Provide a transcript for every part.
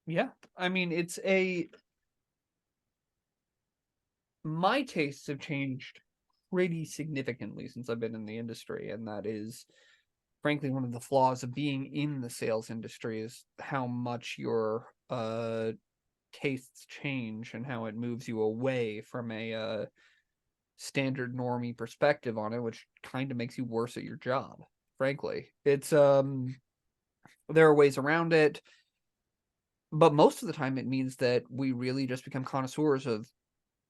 Yeah. I mean, my tastes have changed pretty significantly since I've been in the industry, and that is frankly one of the flaws of being in the sales industry is how much your tastes change and how it moves you away from a standard normie perspective on it, which kind of makes you worse at your job. Frankly, it's there are ways around it, but most of the time it means that we really just become connoisseurs of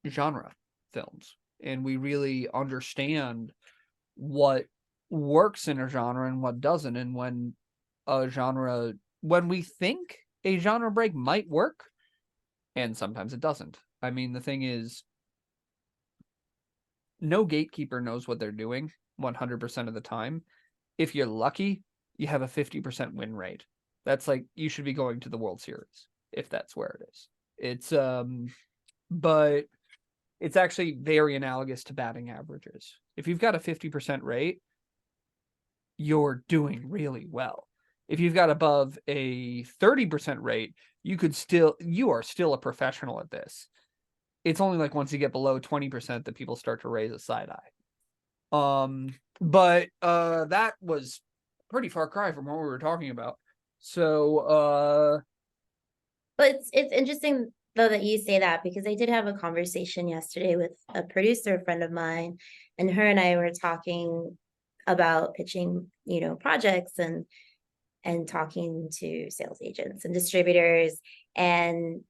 genre films, and we really understand what works in a genre and what doesn't, and when we think a genre break might work, and sometimes it doesn't. I mean, the thing is, no gatekeeper knows what they're doing 100% of the time. If you're lucky, you have a 50% win rate. That's like you should be going to the World Series if that's where it is. But it's actually very analogous to batting averages. If you've got a 50% rate, you're doing really well. If you've got above a 30% rate, you are still a professional at this. It's only like once you get below 20% that people start to raise a side eye. But that was a pretty far cry from what we were talking about. So But it's interesting though that you say that, because I did have a conversation yesterday with a producer friend of mine, and her and I were talking about pitching, projects and talking to sales agents and distributors. And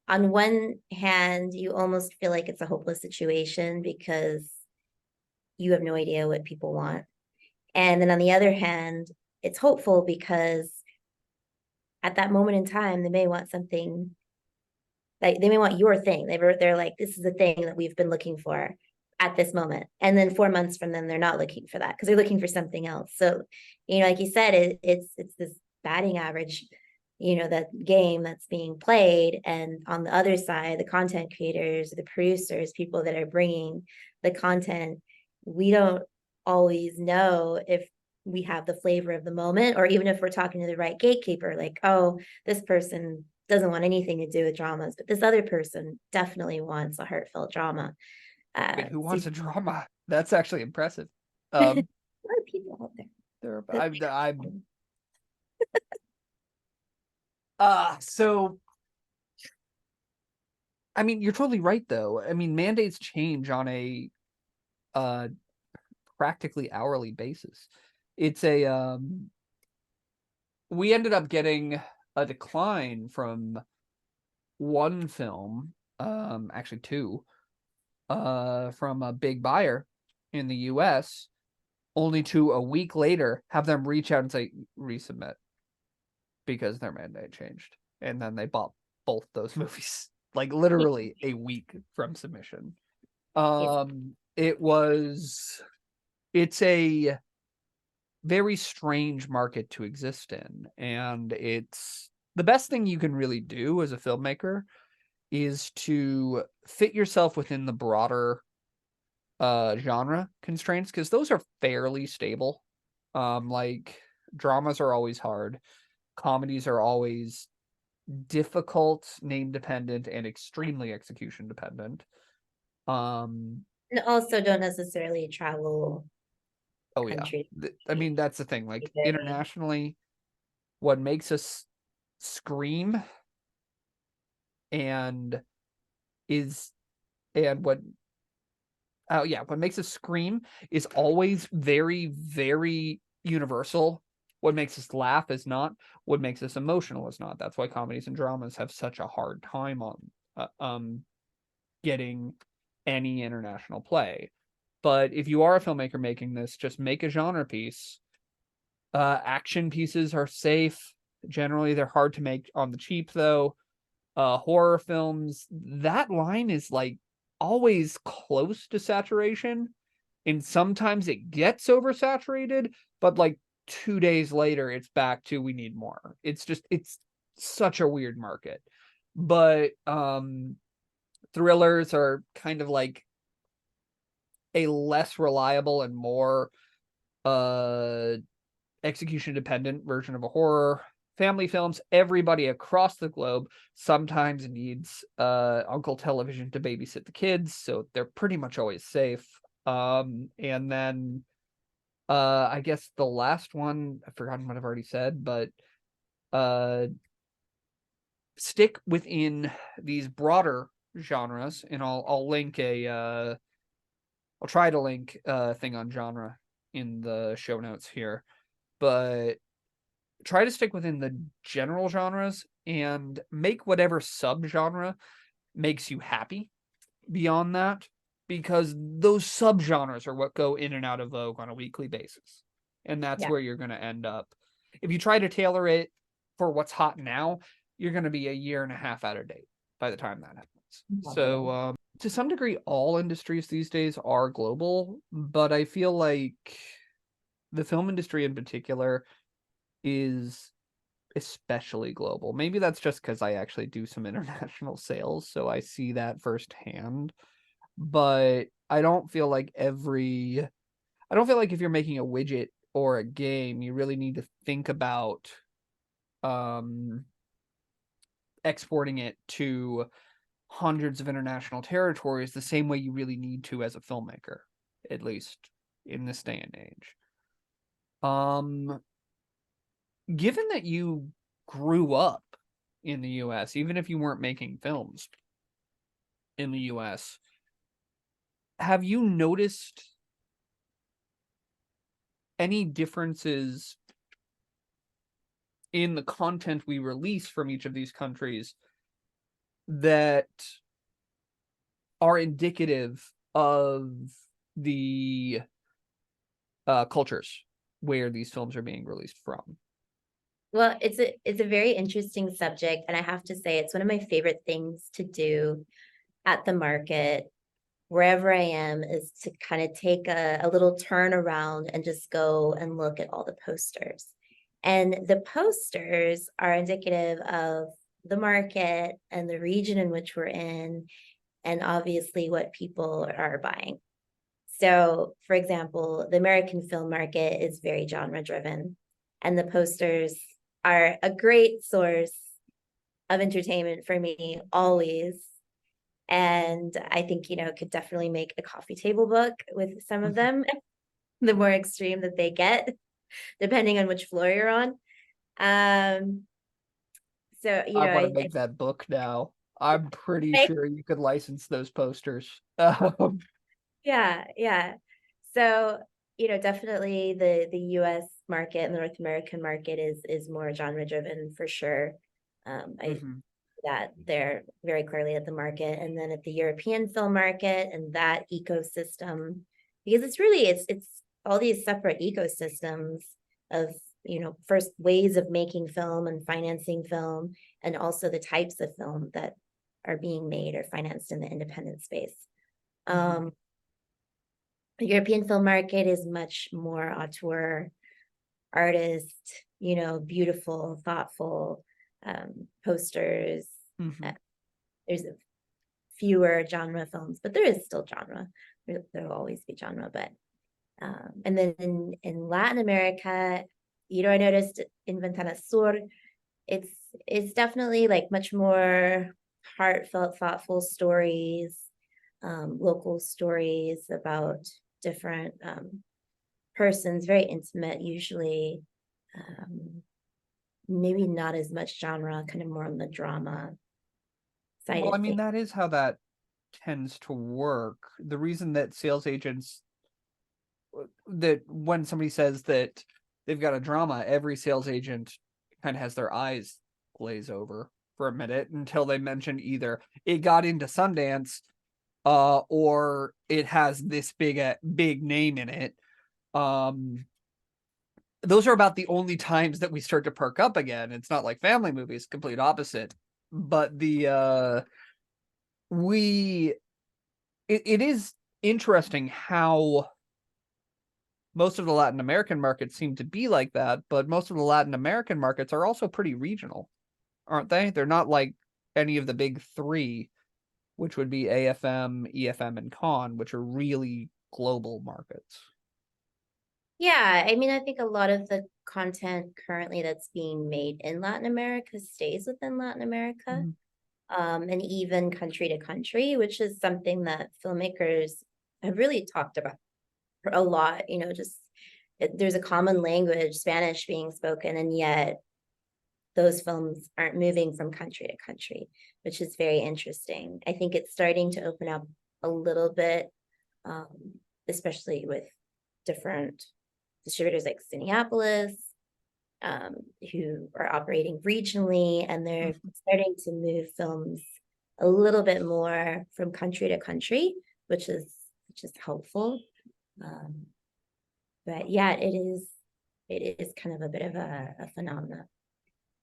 on one hand, you almost feel like it's a hopeless situation because you have no idea what people want. And then on the other hand, it's hopeful because at that moment in time, they may want something, like they may want your thing. They're like, this is the thing that we've been looking for at this moment. And then 4 months from then, they're not looking for that because they're looking for something else. So, like you said, it's this batting average, that game that's being played. And on the other side, the content creators, the producers, people that are bringing the content, we don't always know if we have the flavor of the moment, or even if we're talking to the right gatekeeper, like, oh, this person doesn't want anything to do with dramas, but this other person definitely wants a heartfelt drama. wait, who So wants a drama? That's actually impressive. a Um, lot of people out there, there. so I mean, you're totally right, though. I mean, mandates change on a uh practically hourly basis. It's a we ended up getting a decline from one film, actually two, from a big buyer in the US, only to a week later have them reach out and say resubmit because their mandate changed. And then they bought both those movies like literally a week from submission. Yes. It was it's a very strange market to exist in, and it's the best thing you can really do as a filmmaker is to fit yourself within the broader genre constraints, because those are fairly stable. Like dramas are always hard, comedies are always difficult, name dependent, and extremely execution dependent. um And also don't necessarily travel oh yeah, country. I mean that's the thing, like Very, internationally, what makes us scream and is and what makes us scream is always very, very universal. What makes us laugh is not. What makes us emotional is not. That's why comedies and dramas have such a hard time on getting any international play. But if you are a filmmaker making this, just make a genre piece. Action pieces are safe. Generally, they're hard to make on the cheap, though. Horror films, that line is like always close to saturation, and sometimes it gets oversaturated, but like 2 days later it's back to we need more. It's such a weird market. But thrillers are kind of like a less reliable and more uh execution dependent version of a horror. family films, everybody across the globe sometimes needs Uncle Television to babysit the kids, so they're pretty much always safe. And then I guess the last one, I've forgotten what I've already said, but stick within these broader genres, and I'll link I'll try to link a thing on genre in the show notes here, but try to stick within the general genres and make whatever subgenre makes you happy beyond that, because those subgenres are what go in and out of vogue on a weekly basis. And that's Yeah. where you're going to end up. If you try to tailor it for what's hot now, you're going to be a year and a half out of date by the time that happens. So, to some degree, all industries these days are global, but I feel like the film industry in particular is especially global. Maybe that's just because I actually do some international sales, so I see that firsthand. But I don't feel like if you're making a widget or a game, you really need to think about exporting it to hundreds of international territories the same way you really need to as a filmmaker, at least in this day and age. Given that you grew up in the US, even if you weren't making films in the US, have you noticed any differences in the content we release from each of these countries that are indicative of the cultures where these films are being released from? Well, it's a very interesting subject, and I have to say it's one of my favorite things to do at the market, wherever I am, is to kind of take a little turn around and just go and look at all the posters. And the posters are indicative of the market and the region in which we're in, and obviously what people are buying. So, for example, the American film market is very genre driven, and the posters are a great source of entertainment for me always. And I think, could definitely make a coffee table book with some of them, the more extreme that they get, depending on which floor you're on. So, I want to make that book now. I'm pretty sure you could license those posters. Yeah. So, definitely the US market and the North American market is more genre driven for sure. I that they're very clearly at the market, and then at the European film market and that ecosystem, because it's all these separate ecosystems of, first ways of making film and financing film, and also the types of film that are being made or financed in the independent space. The European film market is much more auteur, artist, beautiful, thoughtful posters. There's fewer genre films, but there is still genre. There'll always be genre, but and then in Latin America, I noticed in Ventana Sur, it's definitely like much more heartfelt, thoughtful stories, local stories about different persons, very intimate usually. Maybe not as much genre, kind of more on the drama side Well, I of mean, things. that is how that tends to work. The reason that sales agents, that when somebody says that they've got a drama, every sales agent kind of has their eyes glaze over for a minute until they mention either it got into Sundance, or it has this big name in it. Those are about the only times that we start to perk up again. It's not like family movies, complete opposite. But it is interesting how most of the Latin American markets seem to be like that, but most of the Latin American markets are also pretty regional, aren't they? They're not like any of the big three, which would be AFM, EFM, and Con, which are really global markets. Yeah, I mean, I think a lot of the content currently that's being made in Latin America stays within Latin America, Mhm. and even country to country, which is something that filmmakers have really talked about for a lot. Just there's a common language, Spanish being spoken, and yet those films aren't moving from country to country, which is very interesting. I think it's starting to open up a little bit, um, especially with different distributors like Cineapolis, um, who are operating regionally, and they're Mhm. starting to move films a little bit more from country to country, which is helpful. Um, but yeah, it is kind of a bit of a phenomenon.